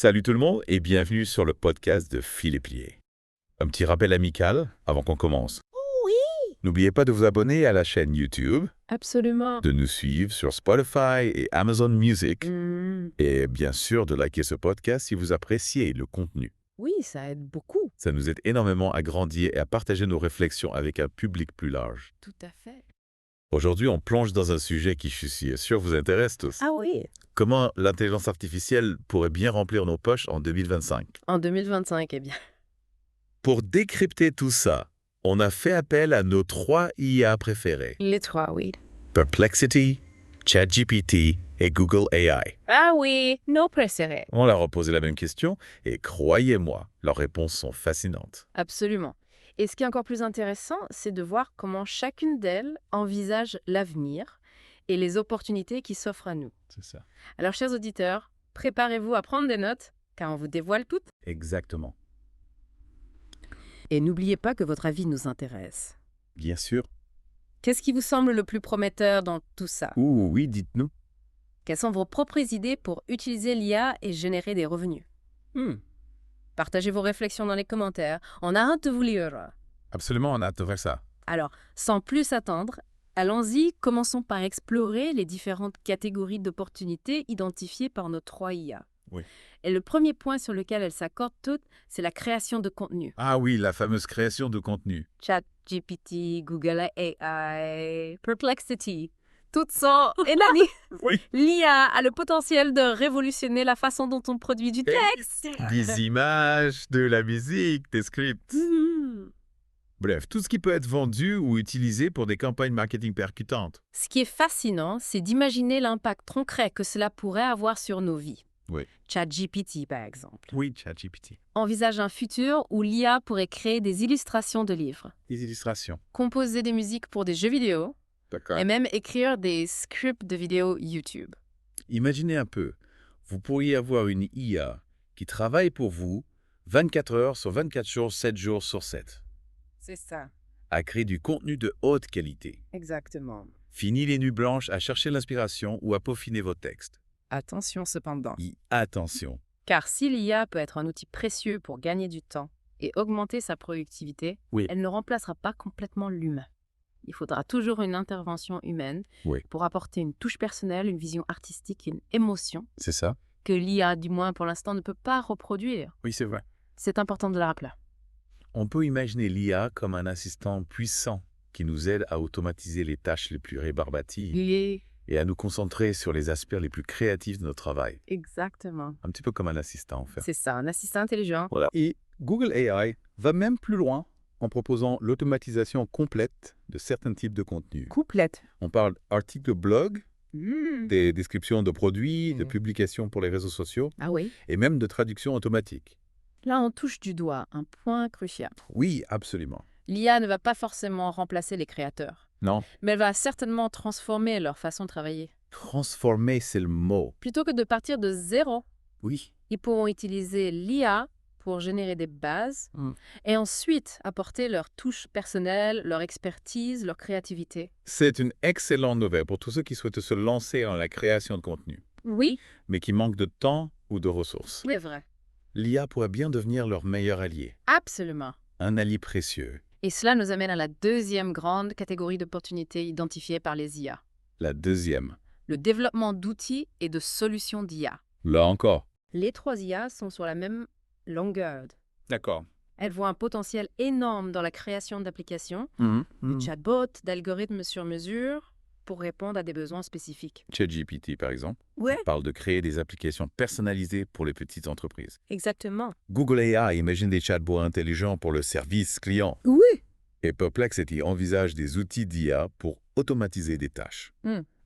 Salut tout le monde et bienvenue sur le podcast de Philippe Lié. Un petit rappel amical avant qu'on commence. Oui, N'oubliez pas de vous abonner à la chaîne YouTube, absolument. de nous suivre sur Spotify et Amazon Music et bien sûr de liker ce podcast si vous appréciez le contenu. Oui, ça aide beaucoup. Ça nous aide énormément à grandir et à partager nos réflexions avec un public plus large. Tout à fait. Aujourd'hui, on plonge dans un sujet qui, je suis sûr, vous intéresse tous. Ah oui. Comment l'intelligence artificielle pourrait bien remplir nos poches en 2025? En 2025, eh bien. Pour décrypter tout ça, on a fait appel à nos 3 IA préférés. Les 3, oui. Perplexity, ChatGPT et Google AI. Ah oui, nos préférés. On leur a posé la même question et croyez-moi, leurs réponses sont fascinantes. Absolument. Et ce qui est encore plus intéressant, c'est de voir comment chacune d'elles envisage l'avenir et les opportunités qui s'offrent à nous. C'est ça. Alors, chers auditeurs, préparez-vous à prendre des notes, car on vous dévoile toutes. Exactement. Et n'oubliez pas que votre avis nous intéresse. Bien sûr. Qu'est-ce qui vous semble le plus prometteur dans tout ça? Oui, dites-nous. Quelles sont vos propres idées pour utiliser l'IA et générer des revenus? Partagez vos réflexions dans les commentaires. On a hâte de vous lire. Absolument, on a hâte de voir ça. Alors, sans plus attendre, allons-y, commençons par explorer les différentes catégories d'opportunités identifiées par nos 3 IA. Oui. Et le premier point sur lequel elles s'accordent toutes, c'est la création de contenu. Ah oui, la fameuse création de contenu. ChatGPT, Google AI, Perplexity, toutes sont unanimes. Oui. L'IA a le potentiel de révolutionner la façon dont on produit du texte. Des images, de la musique, des scripts. Bref, tout ce qui peut être vendu ou utilisé pour des campagnes marketing percutantes. Ce qui est fascinant, c'est d'imaginer l'impact concret que cela pourrait avoir sur nos vies. Oui. ChatGPT, par exemple, Oui, ChatGPT. envisage un futur où l'IA pourrait créer des illustrations de livres, Des illustrations. composer des musiques pour des jeux vidéo D'accord. et même écrire des scripts de vidéos YouTube. Imaginez un peu, vous pourriez avoir une IA qui travaille pour vous 24 heures sur 24 jours, 7 jours sur 7, C'est ça, à créer du contenu de haute qualité. exactement. Fini les nuits blanches à chercher l'inspiration ou à peaufiner vos textes. Attention cependant, Attention. car si l'IA peut être un outil précieux pour gagner du temps et augmenter sa productivité, Oui. elle ne remplacera pas complètement l'humain. Il faudra toujours une intervention humaine Oui. pour apporter une touche personnelle, une vision artistique et une émotion C'est ça? que l'IA, du moins pour l'instant, ne peut pas reproduire. Oui, c'est vrai. C'est important de le rappeler. On peut imaginer l'IA comme un assistant puissant qui nous aide à automatiser les tâches les plus rébarbatives et à nous concentrer sur les aspects les plus créatifs de notre travail. Exactement. Un petit peu comme un assistant, en fait. C'est ça, un assistant intelligent. Voilà. Et Google AI va même plus loin en proposant l'automatisation complète de certains types de contenus. Complète. On parle d'articles de blog, des descriptions de produits, de Mm. publications pour les réseaux sociaux Ah oui. et même de traduction automatique. Là, on touche du doigt un point crucial. Oui, absolument. L'IA ne va pas forcément remplacer les créateurs, Non. mais elle va certainement transformer leur façon de travailler. Transformer, c'est le mot. Plutôt que de partir de zéro, Oui. ils pourront utiliser l'IA pour générer des bases Mm. et ensuite apporter leur touche personnelle, leur expertise, leur créativité. C'est une excellente nouvelle pour tous ceux qui souhaitent se lancer dans la création de contenu, Oui, mais qui manquent de temps ou de ressources. c'est vrai. L'IA pourrait bien devenir leur meilleur allié, Absolument. un allié précieux. Et cela nous amène à la deuxième grande catégorie d'opportunités identifiées par les IA. La deuxième. Le développement d'outils et de solutions d'IA. Là encore. Les 3 IA sont sur la même longueur. D'accord. Elles voient un potentiel énorme dans la création d'applications, Mm. de chatbots, d'algorithmes sur mesure pour répondre à des besoins spécifiques. ChatGPT, par exemple, Ouais, Parle de créer des applications personnalisées pour les petites entreprises. exactement. Google AI imagine des chatbots intelligents pour le service client. Oui. Et Perplexity envisage des outils d'IA pour automatiser des tâches,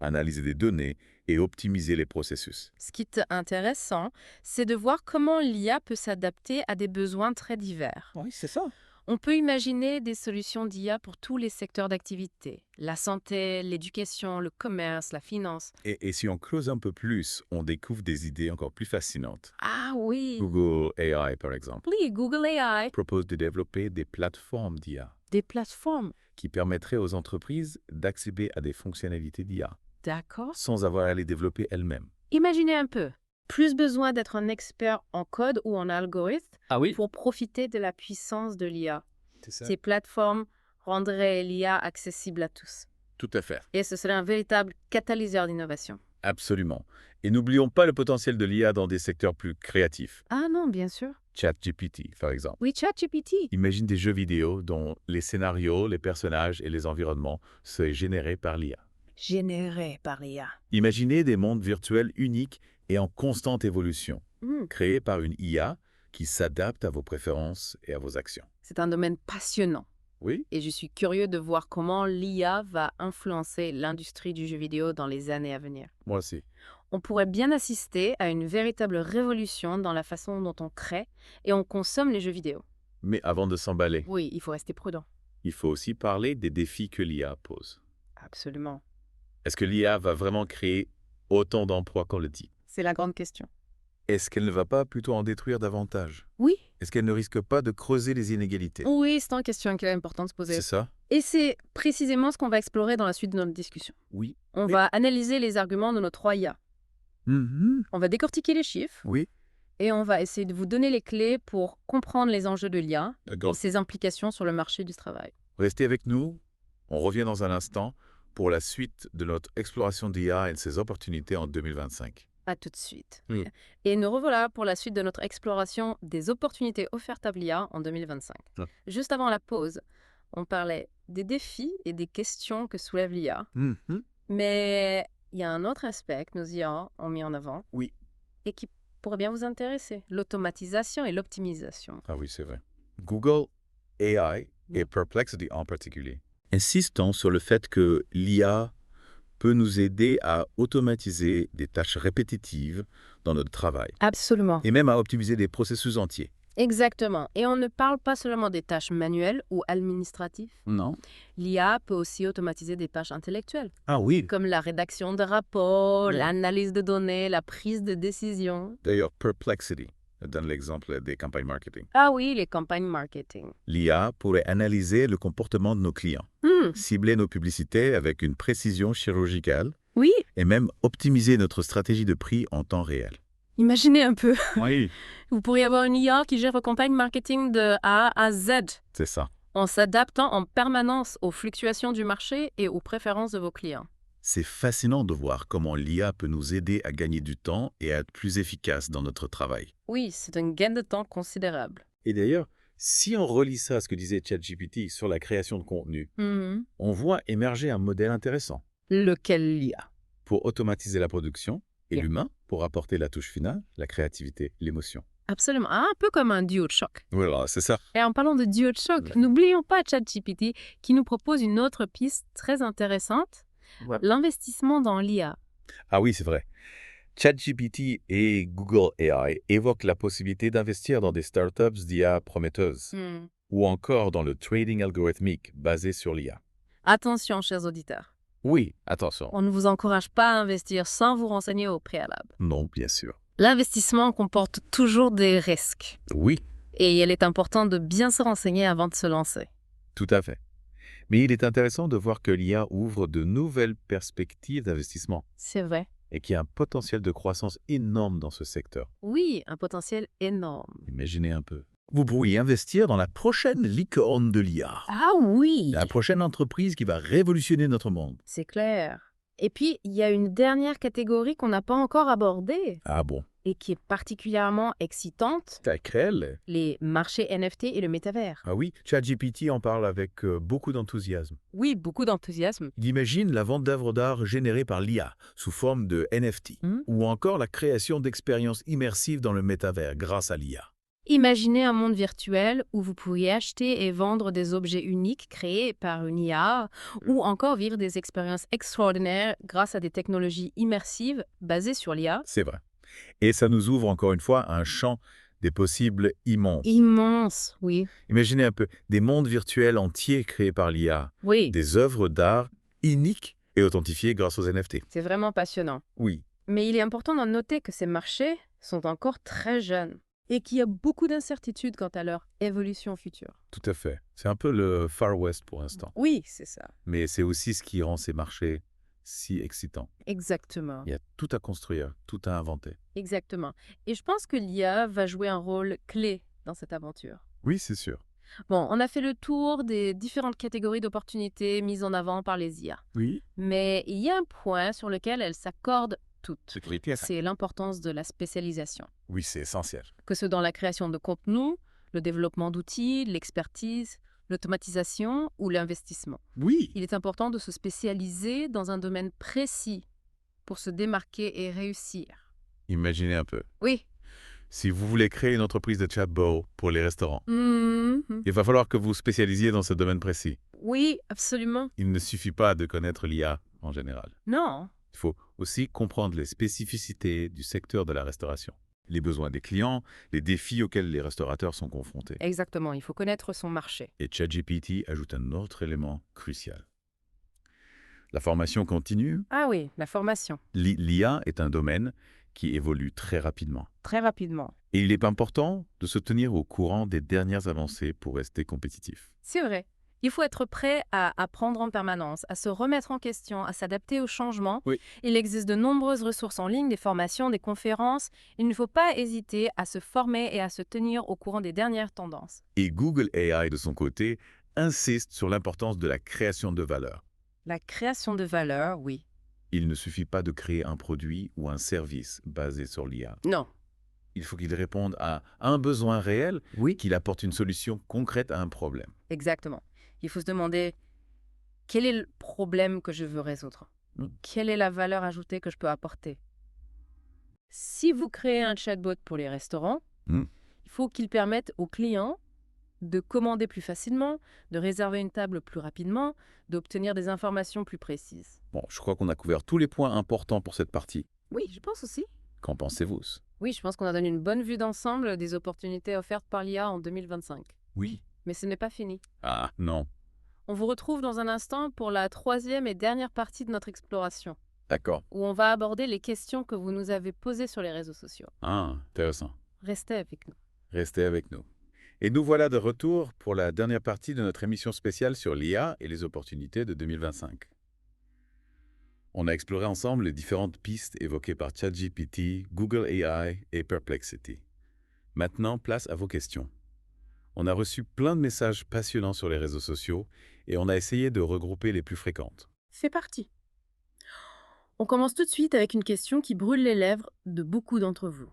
analyser des données et optimiser les processus. Ce qui est intéressant, c'est de voir comment l'IA peut s'adapter à des besoins très divers. Oui, c'est ça. On peut imaginer des solutions d'IA pour tous les secteurs d'activité. La santé, l'éducation, le commerce, la finance. Et si on creuse un peu plus, on découvre des idées encore plus fascinantes. Ah oui. Google AI, par exemple, Oui, Google AI. propose de développer des plateformes d'IA Des plateformes. qui permettraient aux entreprises d'accéder à des fonctionnalités d'IA D'accord. sans avoir à les développer elles-mêmes. Imaginez un peu. Plus besoin d'être un expert en code ou en algorithme Ah oui, pour profiter de la puissance de l'IA. c'est ça. Ces plateformes rendraient l'IA accessible à tous. Tout à fait. Et ce serait un véritable catalyseur d'innovation. Absolument. Et n'oublions pas le potentiel de l'IA dans des secteurs plus créatifs. Ah non, bien sûr. ChatGPT, par exemple. Oui, ChatGPT. Imagine des jeux vidéo dont les scénarios, les personnages et les environnements seraient générés par l'IA. Généré par l'IA. Imaginez des mondes virtuels uniques et en constante évolution, Hmm, créés par une IA qui s'adapte à vos préférences et à vos actions. C'est un domaine passionnant. Oui, Et je suis curieux de voir comment l'IA va influencer l'industrie du jeu vidéo dans les années à venir. moi aussi. On pourrait bien assister à une véritable révolution dans la façon dont on crée et on consomme les jeux vidéo. Mais avant de s'emballer, Oui, il faut rester prudent. il faut aussi parler des défis que l'IA pose. Absolument. Est-ce que l'IA va vraiment créer autant d'emplois qu'on le dit? C'est la grande question. Est-ce qu'elle ne va pas plutôt en détruire davantage? Oui. Est-ce qu'elle ne risque pas de creuser les inégalités? Oui, c'est une question qui est importante de se poser. C'est ça? Et c'est précisément ce qu'on va explorer dans la suite de notre discussion. Oui. On Mais- va analyser les arguments de nos 3 IA. On va décortiquer les chiffres Oui. et on va essayer de vous donner les clés pour comprendre les enjeux de l'IA et D'accord. ses implications sur le marché du travail. Restez avec nous. On revient dans un instant pour la suite de notre exploration d'IA et de ses opportunités en 2025. À tout de suite. Oui. Et nous revoilà pour la suite de notre exploration des opportunités offertes à l'IA en 2025. Ah. Juste avant la pause, on parlait des défis et des questions que soulève l'IA. Mais il y a un autre aspect que nos IA ont mis en avant. Oui. Et qui pourrait bien vous intéresser, l'automatisation et l'optimisation. Ah oui, c'est vrai. Google AI et Perplexity en particulier insistent sur le fait que l'IA peut nous aider à automatiser des tâches répétitives dans notre travail Absolument. et même à optimiser des processus entiers. Exactement. Et on ne parle pas seulement des tâches manuelles ou administratives. Non? L'IA peut aussi automatiser des tâches intellectuelles, Ah oui. comme la rédaction de rapports, Oui. l'analyse de données, la prise de décision. D'ailleurs, Perplexity donne l'exemple des campagnes marketing. Ah oui, les campagnes marketing. L'IA pourrait analyser le comportement de nos clients, cibler nos publicités avec une précision chirurgicale Oui, et même optimiser notre stratégie de prix en temps réel. imaginez un peu. Oui. Vous pourriez avoir une IA qui gère vos campagnes marketing de A à Z, C'est ça. en s'adaptant en permanence aux fluctuations du marché et aux préférences de vos clients. C'est fascinant de voir comment l'IA peut nous aider à gagner du temps et à être plus efficace dans notre travail. Oui, c'est un gain de temps considérable. Et d'ailleurs, si on relie ça à ce que disait ChatGPT sur la création de contenu, Mhm. on voit émerger un modèle intéressant Lequel l'IA? pour automatiser la production et Bien. l'humain pour apporter la touche finale, la créativité, l'émotion. Absolument. Un peu comme un duo de choc. Voilà, c'est ça. Et en parlant de duo de choc, Ouais. n'oublions pas ChatGPT qui nous propose une autre piste très intéressante, l'investissement dans l'IA. Ah oui, c'est vrai. ChatGPT et Google AI évoquent la possibilité d'investir dans des startups d'IA prometteuses ou encore dans le trading algorithmique basé sur l'IA. Attention, chers auditeurs. Oui, attention. On ne vous encourage pas à investir sans vous renseigner au préalable. Non, bien sûr. L'investissement comporte toujours des risques. Oui, Et il est important de bien se renseigner avant de se lancer. tout à fait. Mais il est intéressant de voir que l'IA ouvre de nouvelles perspectives d'investissement C'est vrai. et qu'il y a un potentiel de croissance énorme dans ce secteur. Oui, un potentiel énorme. Imaginez un peu. Vous pourriez investir dans la prochaine licorne de l'IA. Ah oui, La prochaine entreprise qui va révolutionner notre monde. c'est clair. Et puis, il y a une dernière catégorie qu'on n'a pas encore abordée Ah bon? et qui est particulièrement excitante, Laquelle? les marchés NFT et le métavers. Ah oui, ChatGPT en parle avec beaucoup d'enthousiasme. Oui, beaucoup d'enthousiasme. Il imagine la vente d'œuvres d'art générées par l'IA sous forme de NFT ou encore la création d'expériences immersives dans le métavers grâce à l'IA. Imaginez un monde virtuel où vous pourriez acheter et vendre des objets uniques créés par une IA ou encore vivre des expériences extraordinaires grâce à des technologies immersives basées sur l'IA. C'est vrai. Et ça nous ouvre encore une fois un champ des possibles immenses. Immense, oui. Imaginez un peu des mondes virtuels entiers créés par l'IA, Oui, des œuvres d'art uniques et authentifiées grâce aux NFT. c'est vraiment passionnant. Oui, Mais il est important de noter que ces marchés sont encore très jeunes et qu'il y a beaucoup d'incertitudes quant à leur évolution future. tout à fait. C'est un peu le Far West pour l'instant. Oui, c'est ça. Mais c'est aussi ce qui rend ces marchés si excitant. Exactement. Il y a tout à construire, tout à inventer. Exactement. Et je pense que l'IA va jouer un rôle clé dans cette aventure. Oui, c'est sûr. Bon, on a fait le tour des différentes catégories d'opportunités mises en avant par les IA. Oui. Mais il y a un point sur lequel elles s'accordent toutes. Sécurité, C'est l'importance de la spécialisation. oui, c'est essentiel. Que ce soit dans la création de contenu, le développement d'outils, l'expertise, l'automatisation ou l'investissement. Oui. Il est important de se spécialiser dans un domaine précis pour se démarquer et réussir. Imaginez un peu. Oui. Si vous voulez créer une entreprise de chatbot pour les restaurants, Mhm. il va falloir que vous spécialisiez dans ce domaine précis. Oui, absolument. Il ne suffit pas de connaître l'IA en général. Non. Il faut aussi comprendre les spécificités du secteur de la restauration, les besoins des clients, les défis auxquels les restaurateurs sont confrontés. Exactement, il faut connaître son marché. Et ChatGPT ajoute un autre élément crucial. La formation continue. Ah oui, la formation. L'IA est un domaine qui évolue très rapidement. Très rapidement. Et il est important de se tenir au courant des dernières avancées pour rester compétitif. C'est vrai. Il faut être prêt à apprendre en permanence, à se remettre en question, à s'adapter aux changements. Oui. Il existe de nombreuses ressources en ligne, des formations, des conférences. Il ne faut pas hésiter à se former et à se tenir au courant des dernières tendances. Et Google AI, de son côté, insiste sur l'importance de la création de valeur. La création de valeur, oui. Il ne suffit pas de créer un produit ou un service basé sur l'IA. Non. Il faut qu'il réponde à un besoin réel, Oui. qu'il apporte une solution concrète à un problème. Exactement. Il faut se demander quel est le problème que je veux résoudre. Quelle est la valeur ajoutée que je peux apporter. Si vous créez un chatbot pour les restaurants, Mm. il faut qu'il permette aux clients de commander plus facilement, de réserver une table plus rapidement, d'obtenir des informations plus précises. Bon, je crois qu'on a couvert tous les points importants pour cette partie. Oui, je pense aussi. Qu'en pensez-vous? Oui, je pense qu'on a donné une bonne vue d'ensemble des opportunités offertes par l'IA en 2025. Oui. Mais ce n'est pas fini. Ah, non. On vous retrouve dans un instant pour la troisième et dernière partie de notre exploration, D'accord. où on va aborder les questions que vous nous avez posées sur les réseaux sociaux. Ah, intéressant. Restez avec nous. Restez avec nous. Et nous voilà de retour pour la dernière partie de notre émission spéciale sur l'IA et les opportunités de 2025. On a exploré ensemble les différentes pistes évoquées par ChatGPT, Google AI et Perplexity. Maintenant, place à vos questions. On a reçu plein de messages passionnants sur les réseaux sociaux et on a essayé de regrouper les plus fréquentes. C'est parti. On commence tout de suite avec une question qui brûle les lèvres de beaucoup d'entre vous.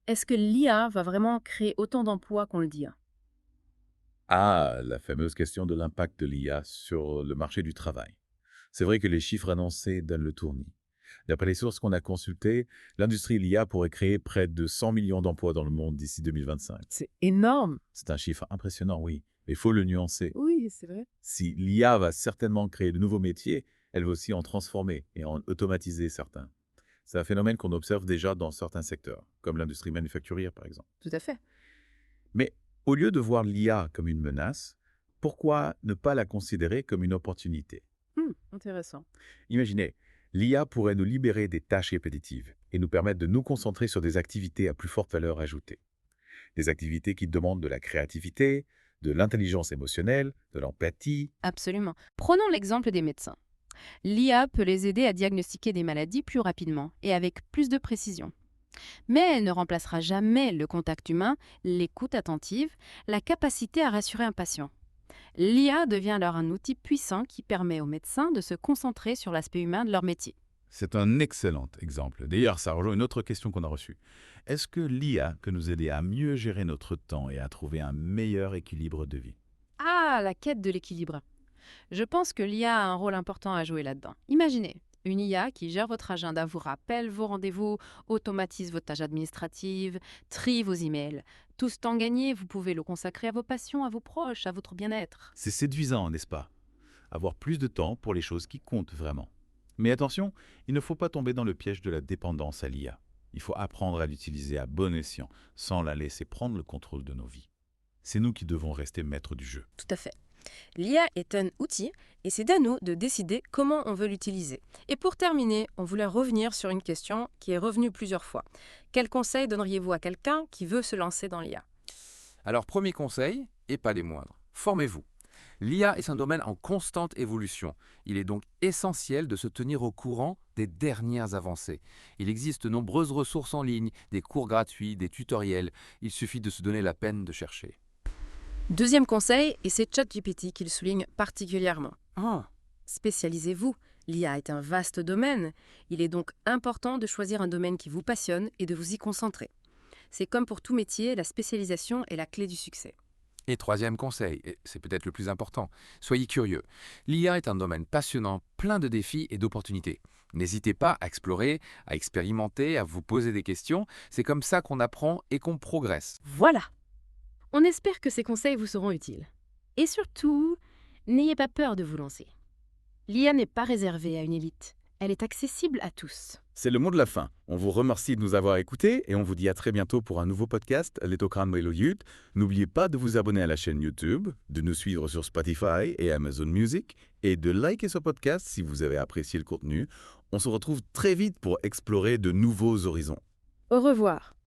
Est-ce que l'IA va vraiment créer autant d'emplois qu'on le dit? Ah, la fameuse question de l'impact de l'IA sur le marché du travail. C'est vrai que les chiffres annoncés donnent le tournis. D'après les sources qu'on a consultées, l'industrie de l'IA pourrait créer près de 100 millions d'emplois dans le monde d'ici 2025. C'est énorme. C'est un chiffre impressionnant, oui, mais il faut le nuancer. Oui, c'est vrai. Si l'IA va certainement créer de nouveaux métiers, elle va aussi en transformer et en automatiser certains. C'est un phénomène qu'on observe déjà dans certains secteurs, comme l'industrie manufacturière par exemple. Tout à fait. Mais au lieu de voir l'IA comme une menace, pourquoi ne pas la considérer comme une opportunité? Intéressant. Imaginez, l'IA pourrait nous libérer des tâches répétitives et nous permettre de nous concentrer sur des activités à plus forte valeur ajoutée. Des activités qui demandent de la créativité, de l'intelligence émotionnelle, de l'empathie. Absolument. Prenons l'exemple des médecins. L'IA peut les aider à diagnostiquer des maladies plus rapidement et avec plus de précision. Mais elle ne remplacera jamais le contact humain, l'écoute attentive, la capacité à rassurer un patient. L'IA devient alors un outil puissant qui permet aux médecins de se concentrer sur l'aspect humain de leur métier. C'est un excellent exemple. D'ailleurs, ça rejoint une autre question qu'on a reçue. Est-ce que l'IA peut nous aider à mieux gérer notre temps et à trouver un meilleur équilibre de vie? Ah, la quête de l'équilibre. Je pense que l'IA a un rôle important à jouer là-dedans. Imaginez une IA qui gère votre agenda, vous rappelle vos rendez-vous, automatise vos tâches administratives, trie vos emails. Tout ce temps gagné, vous pouvez le consacrer à vos passions, à vos proches, à votre bien-être. C'est séduisant, n'est-ce pas? Avoir plus de temps pour les choses qui comptent vraiment. Mais attention, il ne faut pas tomber dans le piège de la dépendance à l'IA. Il faut apprendre à l'utiliser à bon escient, sans la laisser prendre le contrôle de nos vies. C'est nous qui devons rester maîtres du jeu. Tout à fait. L'IA est un outil et c'est à nous de décider comment on veut l'utiliser. Et pour terminer, on voulait revenir sur une question qui est revenue plusieurs fois. Quel conseil donneriez-vous à quelqu'un qui veut se lancer dans l'IA? Alors, premier conseil, et pas les moindres, formez-vous. L'IA est un domaine en constante évolution. Il est donc essentiel de se tenir au courant des dernières avancées. Il existe de nombreuses ressources en ligne, des cours gratuits, des tutoriels. Il suffit de se donner la peine de chercher. Deuxième conseil, et c'est ChatGPT qui le souligne particulièrement. Ah, Spécialisez-vous. L'IA est un vaste domaine. Il est donc important de choisir un domaine qui vous passionne et de vous y concentrer. C'est comme pour tout métier, la spécialisation est la clé du succès. et troisième conseil, et c'est peut-être le plus important, soyez curieux. L'IA est un domaine passionnant, plein de défis et d'opportunités. N'hésitez pas à explorer, à expérimenter, à vous poser des questions. C'est comme ça qu'on apprend et qu'on progresse. Voilà. On espère que ces conseils vous seront utiles. Et surtout, n'ayez pas peur de vous lancer. L'IA n'est pas réservée à une élite. Elle est accessible à tous. C'est le mot de la fin. On vous remercie de nous avoir écoutés et on vous dit à très bientôt pour un nouveau podcast, Letogram Youth. N'oubliez pas de vous abonner à la chaîne YouTube, de nous suivre sur Spotify et Amazon Music et de liker ce podcast si vous avez apprécié le contenu. On se retrouve très vite pour explorer de nouveaux horizons. Au revoir.